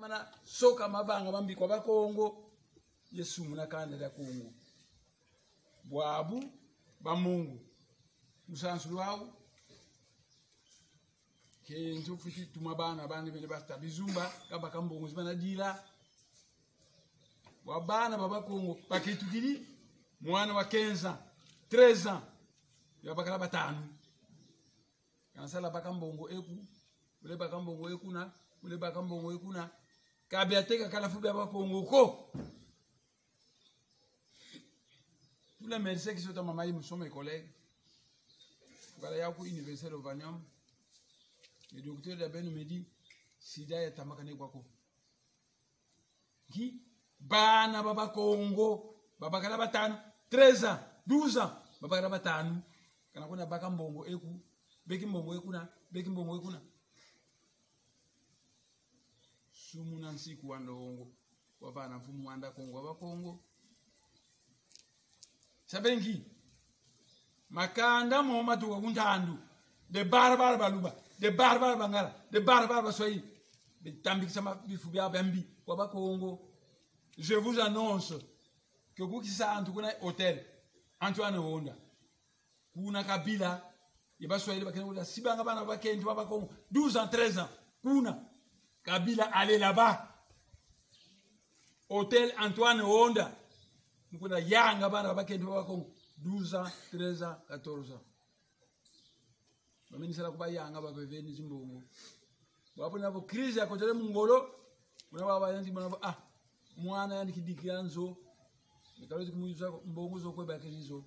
mana soka mabanga mambi kwa bakongo Yesu munakanda da Kongo bwabu ba Mungu musansu wao ke ntufuti tumabana bandi bene basta bizumba kaba kambongo zibana dira wabana baba Kongo pakitukili mwana wa 15 ans 13 ans yabakala batanu kansala bakambongo eku ule bakambongo ekuna ule bakambongo ekuna kabiateka kala fubi baba Kongo ko tous les médecins qui sont à Mamaï sont mes collègues voilà ya ku université de Vanium le docteur d'Aben me dit sida ya tamakane kwako qui bana baba Kongo baba kala batanu 13 ans 12 ans baba kala batanu kana kuna bakambongo eku beki mbongo ekuna sumu nansi kuwanda hongo wabana mfumu wanda Kongo aba Kongo sabengi makanda mo matu wa kuntandu de barbar baluba de barbar bangala de barbar basoyi bitambi sama bifubi abambi waba Kongo je vous annonce que vous qui ça en tout cas hôtel Antoine Honda kuna kabila yabaswahili bakenda sibanga bana bakendi baba Kongo 12 ans 13 ans kuna kabila allez là-bas hôtel Antoine Honda kuna yanga bana bakendi baba Kongo 12 ans 13 ans 14 ans bamini sala kuba yanga babeveni zimbongo bapo nabo crise ya kotele mungolo muna baba yanti muna mwana yandi kidikianzo nikaloti kumuyiza mbongo zo kweba kirizo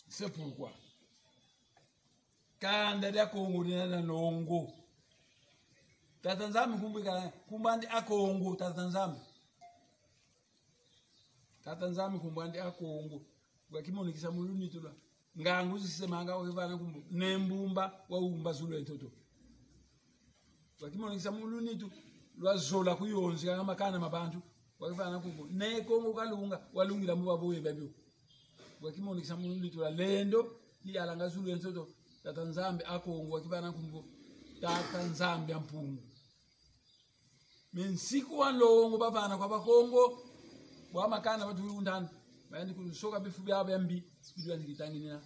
c'est pourquoi kanda da Kongo na nongo tatanzami kumbika kumbandi akongo tatanzami kumbandi akongo bwakimonikisa muluni tula ngangu zisemanga okivana kumbu nembumba waumba zulo entoto bwakimonikisa muluni tu lwazola kuyonzi kama kana mabantu wakivana kumbu ne Kongo kalunga walungira mubaboye babyo bwakimonikisa muluni tula lendo yalanga zulo entoto tatanzambe akongo wakivana kumbu tatanzambe ampungu mensiku wanlongo bavana kwa bakongo bwa makana batuli undani bayandi kusoka bifu byabo yambi bidwa ndikitangina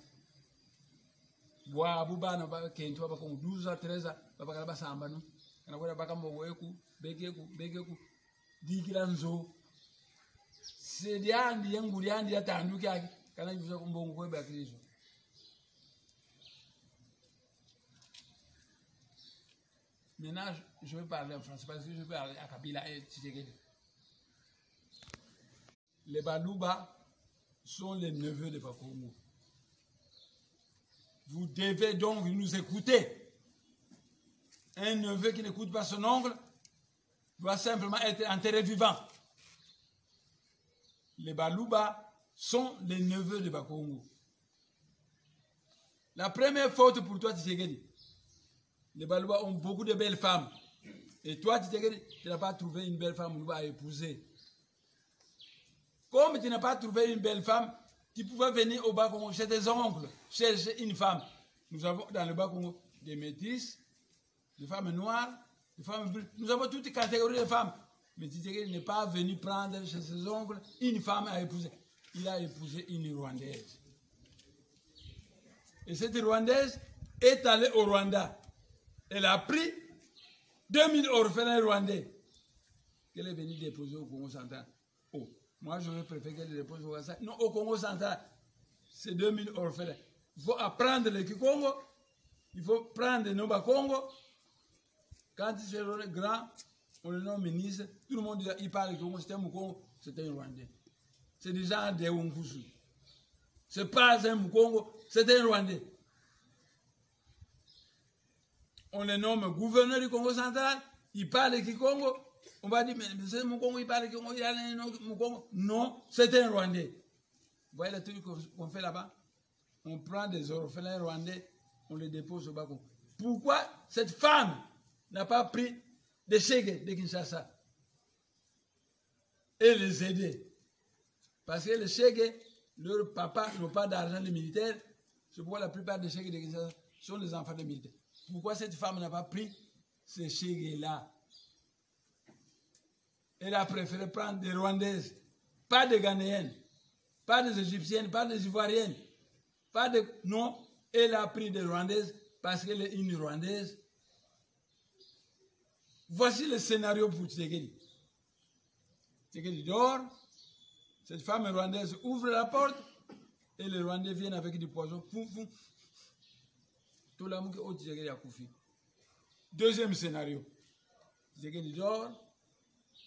bwa bubana bakento bakongo 12 13 babakala basamba no kana kwenda bakambogo eku begeku dikira nzo sediandi yanguliandi yatanduki yake kana juza kumbongo kweba krizo. Maintenant, je vais parler en français parce que je vais parler à Kabila et Tshisekedi. Les Baluba sont les neveux de Bakongo. Vous devez donc nous écouter. Un neveu qui n'écoute pas son oncle doit simplement être enterré vivant. Les Baluba sont les neveux de Bakongo. La première faute pour toi, Tshisekedi, les Baluba ont beaucoup de belles femmes. Et toi, tu n'as pas trouvé une belle femme à épouser. Comme tu n'as pas trouvé une belle femme, tu pouvais venir au Bas-Congo chez tes oncles, chercher une femme. Nous avons dans le Bas-Congo des métisses, des femmes noires, des femmes bleues. Nous avons toutes les catégories de femmes. Mais Tshisekedi n'est pas venu prendre chez ses oncles une femme à épouser. Il a épousé une Rwandaise. Et cette Rwandaise est allée au Rwanda. Elle a pris 2000 orphelins rwandais qu'elle est venue déposer au Congo central. Oh, moi j'aurais préféré qu'elle dépose au Congo central. Non, au Congo central, c'est 2000 orphelins. Il faut apprendre le Kikongo, il faut prendre nos Bakongo. Quand il est grand, on le nomme ministre, tout le monde dit il parle Congo, c'était Mukongo, c'était un Rwandais. C'est des gens de Wunkusu. C'est pas un Mukongo, c'était un Rwandais. On le nomme gouverneur du Congo central, il parle du Congo, on va dire, mais c'est mon Congo, il parle du Congo, il a un Congo. Non, c'est un Rwandais. Vous voyez le truc qu'on fait là-bas? On prend des orphelins rwandais, on les dépose au Bas-Congo. Pourquoi cette femme n'a pas pris des Chegues de Kinshasa et les aider? Parce que les Chegues, leur papa n'ont pas d'argent, les militaires, c'est pourquoi la plupart des Chegues de Kinshasa sont des enfants de militaires. Pourquoi cette femme n'a pas pris ce chèque-là? Elle a préféré prendre des Rwandaises, pas des Ghanéennes, pas des Égyptiennes, pas des Ivoiriennes, pas de... Non, elle a pris des Rwandaises parce qu'elle est une Rwandaise. Voici le scénario pour Tshisekedi. Tshisekedi dort, cette femme rwandaise ouvre la porte et les Rwandais viennent avec du poison. Foum, foum. Tout l'amour que Tshisekedi a koufi. Deuxième scénario. Tshisekedi dort,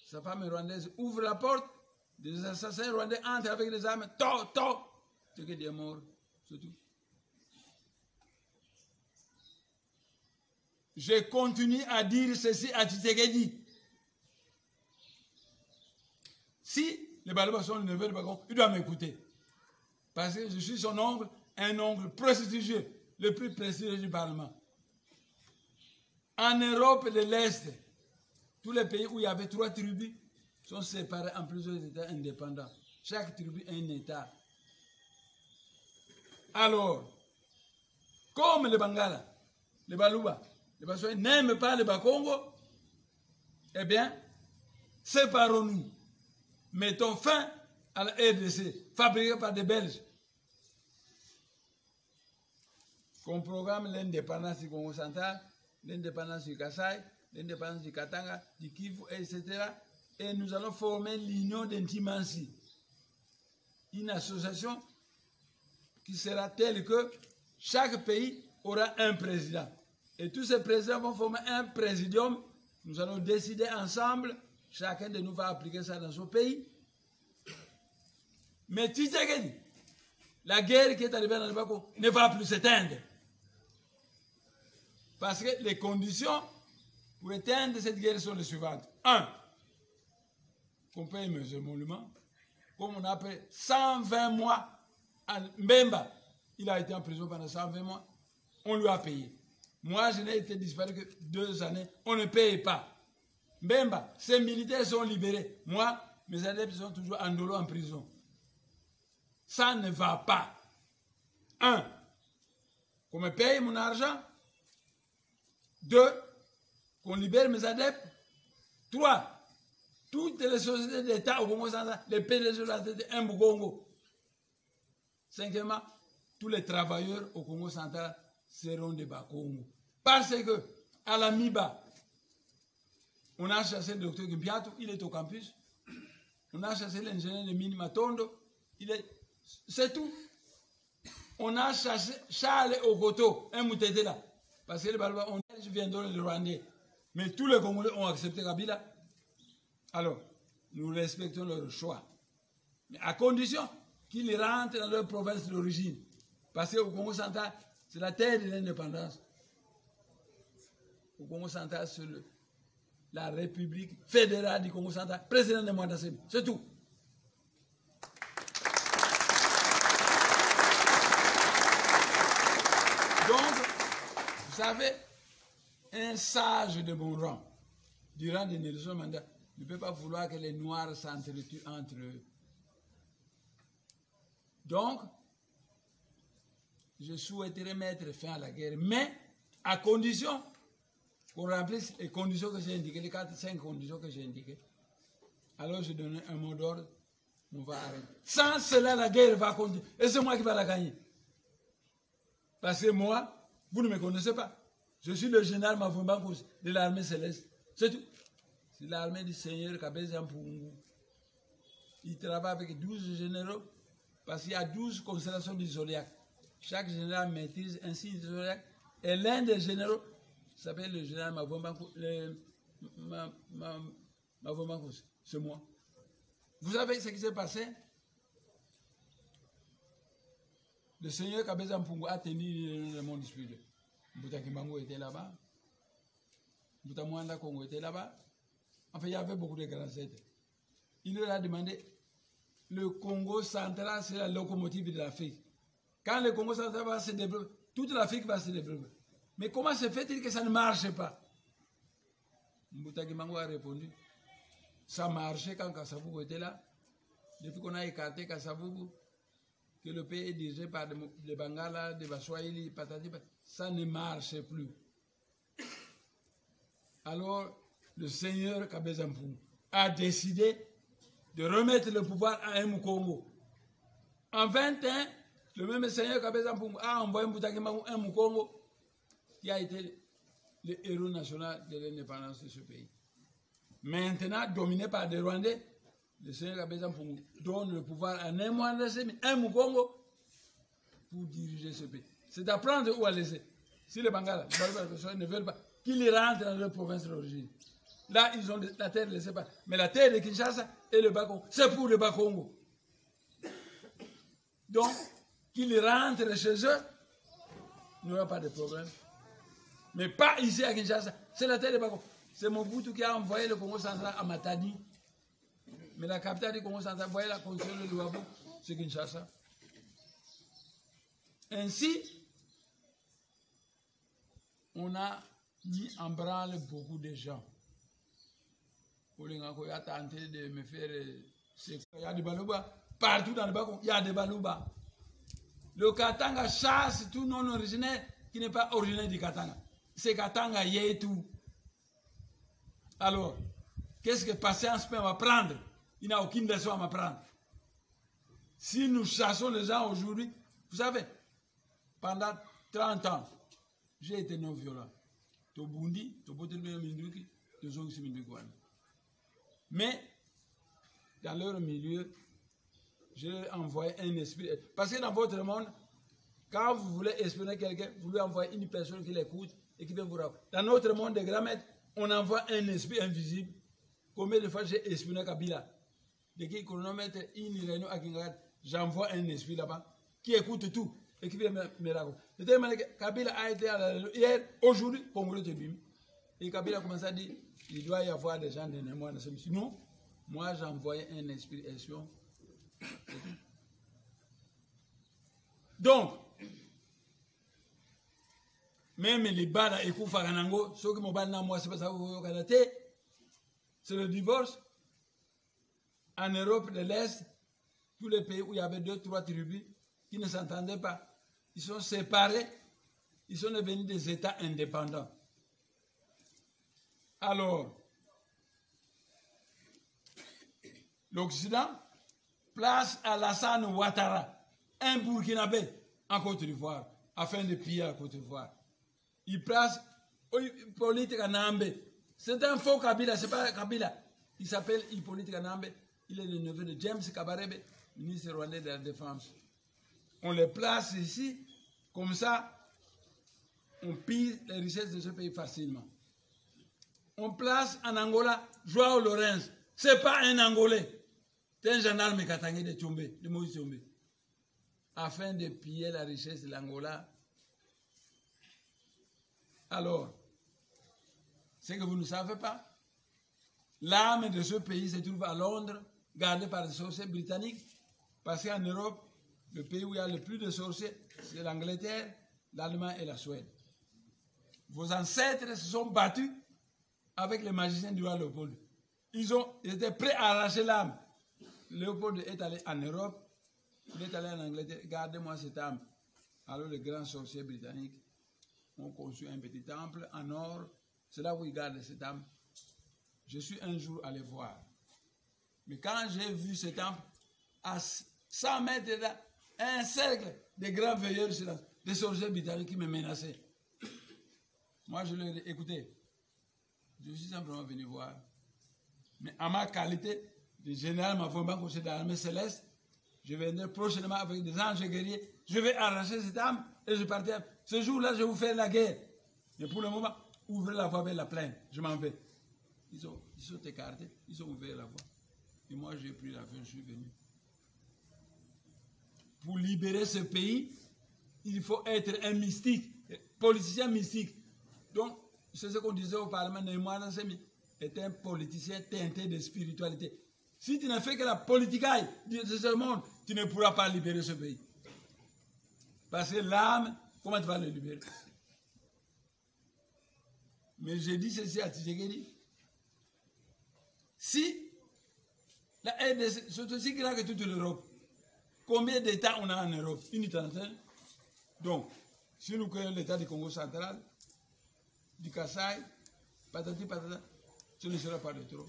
sa femme rwandaise ouvre la porte, des assassins rwandais entrent avec des armes, Tshisekedi est mort, c'est tout. Je continue à dire ceci à Tshisekedi. Si les Baluba sont le neveu de Bacon, il doit m'écouter. Parce que je suis son oncle, un oncle prestigieux, le plus prestigieux du Parlement. En Europe de l'Est, tous les pays où il y avait 3 tribus sont séparés en plusieurs États indépendants. Chaque tribu est un État. Alors, comme les Bangala, les Baluba, les Bassois n'aiment pas le Bakongo, eh bien, séparons-nous. Mettons fin à la RDC, fabriquée par des Belges. Qu'on programme l'indépendance du Congo central, l'indépendance du Kasaï, l'indépendance du Katanga, du Kivu, etc. Et nous allons former l'Union d'Intimancy. Une association qui sera telle que chaque pays aura un président. Et tous ces présidents vont former un présidium. Nous allons décider ensemble. Chacun de nous va appliquer ça dans son pays. Mais Tshisekedi, la guerre qui est arrivée dans le Bako ne va plus s'éteindre. Parce que les conditions pour éteindre cette guerre sont les suivantes. 1. Qu'on paye mes émoluments. Comme on a payé 120 mois à Mbemba. Il a été en prison pendant 120 mois. On lui a payé. Moi, je n'ai été disparu que 2 années. On ne paye pas. Mbemba, ces militaires sont libérés. Moi, mes adeptes sont toujours en dolo en prison. Ça ne va pas. 1. Qu'on me paye mon argent. 2. Qu'on libère mes adeptes. 3. Toutes les sociétés d'État au Congo central, les PDG de la tête un Congo. 5e, tous les travailleurs au Congo central seront des Bakongo. Parce que, à la MIBA, on a chassé le docteur Gimpiatou, il est au campus. On a chassé l'ingénieur de Mini Matondo, c'est tout. On a chassé Charles Okoto, un Moutété là. Parce que les Baluba, on viendront le Rwandais. Mais tous les Congolais ont accepté Kabila. Alors, nous respectons leur choix. Mais à condition qu'ils rentrent dans leur province d'origine. Parce qu'au Congo central, c'est la terre de l'indépendance. Au Congo central, c'est la République fédérale du Congo central, président de Mwandassem. C'est tout. Donc, vous savez, un sage de bon rang, du rang de Nelson Mandela, ne peut pas vouloir que les Noirs s'entretuent entre eux. Donc, je souhaiterais mettre fin à la guerre, mais à condition qu'on remplisse les conditions que j'ai indiquées, les 4-5 conditions que j'ai indiquées. Alors je donne un mot d'ordre, on va arrêter. Sans cela, la guerre va continuer. Et c'est moi qui vais la gagner. Parce que moi, vous ne me connaissez pas. Je suis le général Mavumba de l'armée céleste. C'est tout. C'est l'armée du Seigneur Kabeza Mpungu. Il travaille avec 12 généraux parce qu'il y a 12 constellations du zodiaque. Chaque général maîtrise un signe du zodiaque. Et l'un des généraux s'appelle le général Mavumba. C'est moi. Vous savez ce qui s'est passé? Le Seigneur Kabeza Mpungu a tenu le monde spirituel. Mbouta Kimbangu était là-bas. Mbouta Mwanda Kongo était là-bas. Enfin, il y avait beaucoup de grands êtres. Il leur a demandé, le Congo central, c'est la locomotive de l'Afrique. Quand le Congo central va se développer, toute l'Afrique va se développer. Mais comment se fait-il que ça ne marche pas? Mbouta Kimbangu a répondu, ça marchait quand Kasavubu était là. Depuis qu'on a écarté Kasavubu, que le pays est dirigé par des Bangala, des Baswahili, patati, ça ne marche plus. Alors, le seigneur Kabeza Mpumu a décidé de remettre le pouvoir à un Mukongo. En 21, le même seigneur Kabeza Mpumu a envoyé un Mukongo qui a été le héros national de l'indépendance de ce pays. Maintenant, dominé par des Rwandais, le seigneur Kabeza Mpumu donne le pouvoir à un Mukongo pour diriger ce pays. C'est à prendre ou à laisser. Si les Bangala ne veulent pas qu'ils rentrent dans leur province d'origine, là, ils ont la terre laissée pas. Mais la terre de Kinshasa et le Bas-Congo, c'est pour le Bas-Congo. Donc, qu'ils rentrent chez eux, il n'y aura pas de problème. Mais pas ici à Kinshasa. C'est la terre de Bas-Congo. C'est Mobutu qui a envoyé le Congo central à Matadi. Mais la capitale du Congo central, voyez la condition de Luabo, c'est Kinshasa. Ainsi, on a mis en branle beaucoup de gens. Olinga a tenté de me faire... Il y a des Balouba. Partout dans le Bas-Congo, il y a des Balouba. Le Katanga chasse tout non originaire qui n'est pas originaire du Katanga. C'est Katanga Yetu. Alors, qu'est-ce que patience peut m'apprendre? Il n'a aucune leçon à m'apprendre. Si nous chassons les gens aujourd'hui, vous savez, pendant 30 ans, j'ai été non-violent. Tobundi, Tobotelbe Minduki, Tozongsi Mindukwan. Mais, dans leur milieu, j'ai envoyé un esprit. Parce que dans votre monde, quand vous voulez espionner quelqu'un, vous lui envoyez une personne qui l'écoute et qui vient vous raconter. Dans notre monde des grands maîtres, on envoie un esprit invisible. Combien de fois j'ai espionné Kabila? Dès qu'il chronomètre une réunion à Kingagat, j'envoie un esprit là-bas qui écoute tout et qui vient me raconter. De telle manière que Kabila a été à la réunion hier, aujourd'hui, Congolais de Bim. Et Kabila a commencé à dire il doit y avoir des gens de Némois. Sinon, moi j'envoyais un esprit espion. Donc, même les bas et Koufaranango, ceux qui m'ont banni moi, c'est pas ça c'est le divorce. En Europe de l'Est, tous les pays où il y avait 2-3 tribus qui ne s'entendaient pas, ils sont séparés, ils sont devenus des États indépendants. Alors, l'Occident place Alassane Ouattara, un Burkinabé, en Côte d'Ivoire, afin de piller la Côte d'Ivoire. Il place Hippolyte Kanambe. C'est un faux Kabila, c'est pas Kabila. Il s'appelle Hippolyte Kanambe. Il est le neveu de James Kabarebe, ministre rwandais de la Défense. On les place ici, comme ça, on pille les richesses de ce pays facilement. On place en Angola Joao Lorenz. C'est pas un Angolais. C'est un gendarme katangé de Tchombe, de Moïse Tchombe. Afin de piller la richesse de l'Angola. Alors, c'est que vous ne savez pas, l'âme de ce pays se trouve à Londres, gardée par des sorciers britanniques, parce qu'en Europe, le pays où il y a le plus de sorciers, c'est l'Angleterre, l'Allemagne et la Suède. Vos ancêtres se sont battus avec les magiciens du roi Léopold. Ils étaient prêts à arracher l'âme. Léopold est allé en Europe, il est allé en Angleterre, gardez-moi cette âme. Alors les grands sorciers britanniques ont conçu un petit temple en or, c'est là où ils gardent cette âme. Je suis un jour allé voir. Mais quand j'ai vu ce temple, à 100 mètres là, un cercle de grands veilleurs des sorciers britanniques qui me menaçaient. Moi, je leur ai dit, écoutez, je suis simplement venu voir. Mais à ma qualité de général, ma formation conseiller de l'armée céleste, je viendrai prochainement avec des anges guerriers. Je vais arracher cette âme et je partirai. Ce jour-là, je vais vous faire la guerre. Mais pour le moment, ouvrez la voie vers la plaine. Je m'en vais. Ils sont écartés, ils ont ouvert la voie. Et moi, j'ai pris l'avion, je suis venu. Pour libérer ce pays, il faut être un mystique, politicien mystique. Donc, c'est ce qu'on disait au Parlement, Némois est un politicien teinté de spiritualité. Si tu ne fais que la politicaille de ce monde, tu ne pourras pas libérer ce pays. Parce que l'âme, comment tu vas le libérer? Mais j'ai dit ceci à Tshisekedi. Si la RDC, c'est aussi grand que toute l'Europe, Combien d'États on a en Europe? Une trentaine. Donc, si nous créons l'État du Congo central, du Kasaï, patati patata, ce ne sera pas de trop.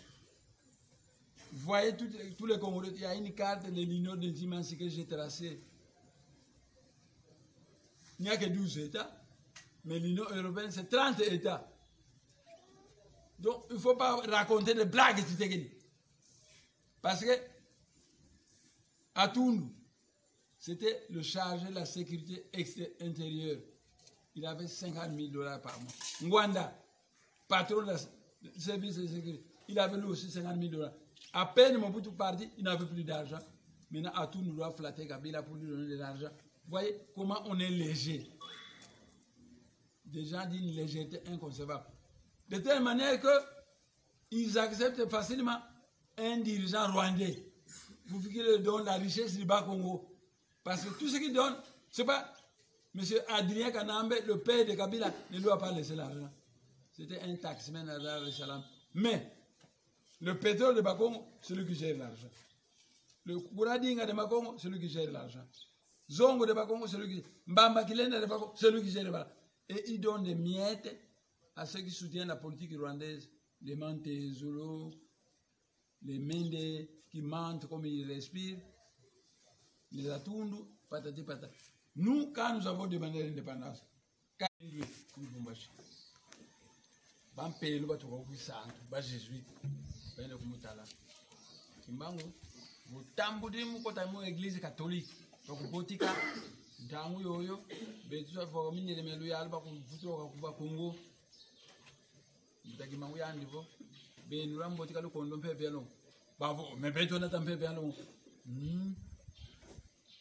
Vous voyez tous les Congolais, il y a une carte de l'Union des immenses que j'ai tracée. Il n'y a que 12 États, mais l'Union européenne, c'est 30 États. Donc, il ne faut pas raconter des blagues, parce que, à Toundou, c'était le chargé de la sécurité intérieure. Il avait 50 000 $ par mois. Ngwanda, patron de la service de sécurité, il avait lui aussi 50 000 $. À peine Mobutu parti, il n'avait plus d'argent. Maintenant, Toundou doit flatter Kabila pour lui donner de l'argent. Vous voyez comment on est léger. Des gens disent une légèreté inconcevable. De telle manière qu'ils acceptent facilement un dirigeant rwandais. Vous voulez qu'il donne la richesse du Bas-Congo. Parce que tout ce qu'il donne, c'est pas M. Adrien Kanambe, le père de Kabila, ne doit pas laisser l'argent. C'était un taxman à Dar es Salaam. Mais le pétrole de Bas-Congo, c'est lui qui gère l'argent. Le Kouradinga de Bas-Congo, c'est lui qui gère l'argent. Zongo de Bas-Congo, c'est lui qui gère. Mbamba Kilenda de Bas-Congo, c'est lui qui gère l'argent. Et il donne des miettes à ceux qui soutiennent la politique rwandaise. Les Mantezolo, les Mende qui mentent comme ils respirent, les Atundu, patati patata. Nous, quand nous avons demandé l'indépendance, quand nous avons dit, bampelo batuka santo ba jésuite bene kumutala kimbangu butambudi mukota mu église catholique donc botika ntangu yoyo betu afo minele melu ya alba kuvutoka kuba Congo mutakimangu yandivo benu rambotika lukondo mpeve yalo bavo mebeto na tampeve yalo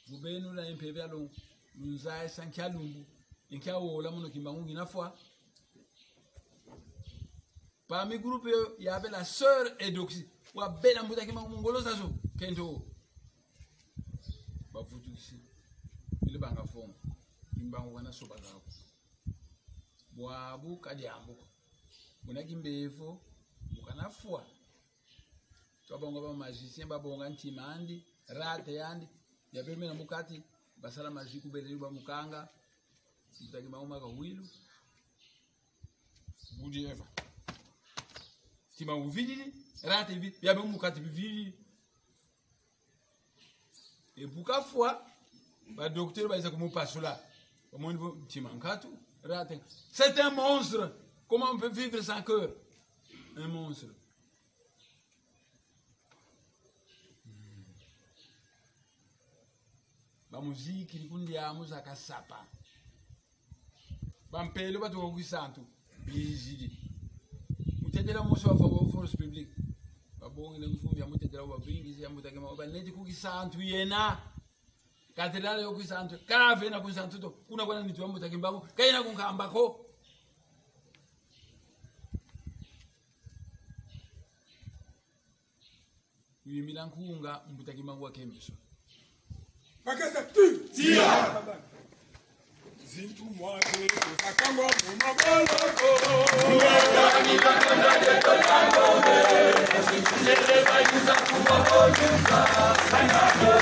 bubenu la mpeve yalo nzae sankia lumbu inkia wola muno kimbangu ginafwa. Parmi le groupe, il y avait la sœur Edoxy. Il y avait la mouta qui m'a mongolo sazo. Kento. Ba futu ici. Il est en forme. Il m'a envoyé sur Bagao. Boabu kadiambo. Mona kimbefo. Mukana foi. Tu as bon magicien, ba bon antimandi, rate yandi. Il y avait même mukati. Basala magie kubeli ba mukanga. Mutaki mauma ka wilu. Budi eva. Si ma ouvidi, rate vite, il y a même mukati vidi. Et pour qu'à fois, le docteur va dire comment on passe là. Comment on veut, tu manques tout, rate. C'est un monstre. Comment on peut vivre sans cœur? Un monstre. La musique, il y a musique à sapa. Bampelo va trouver santo. Bizidi. Mutendela moso wa force publique. Babongi le mfumbi ya mutendela wa bringi ya mutakema ba neti ku santo yena. Katedrale yo ku santo. Kave na ku santo to. Kuna kwana nitu mutakimbago. Kaina ku kambako. Yimila nkunga mutakimbago wa kemiso. Makasa tu. Tia. Zintu mwate kusakango mumaboloko Mwani bakanda de totango Zintu lele bayuza kumaboluza Sangado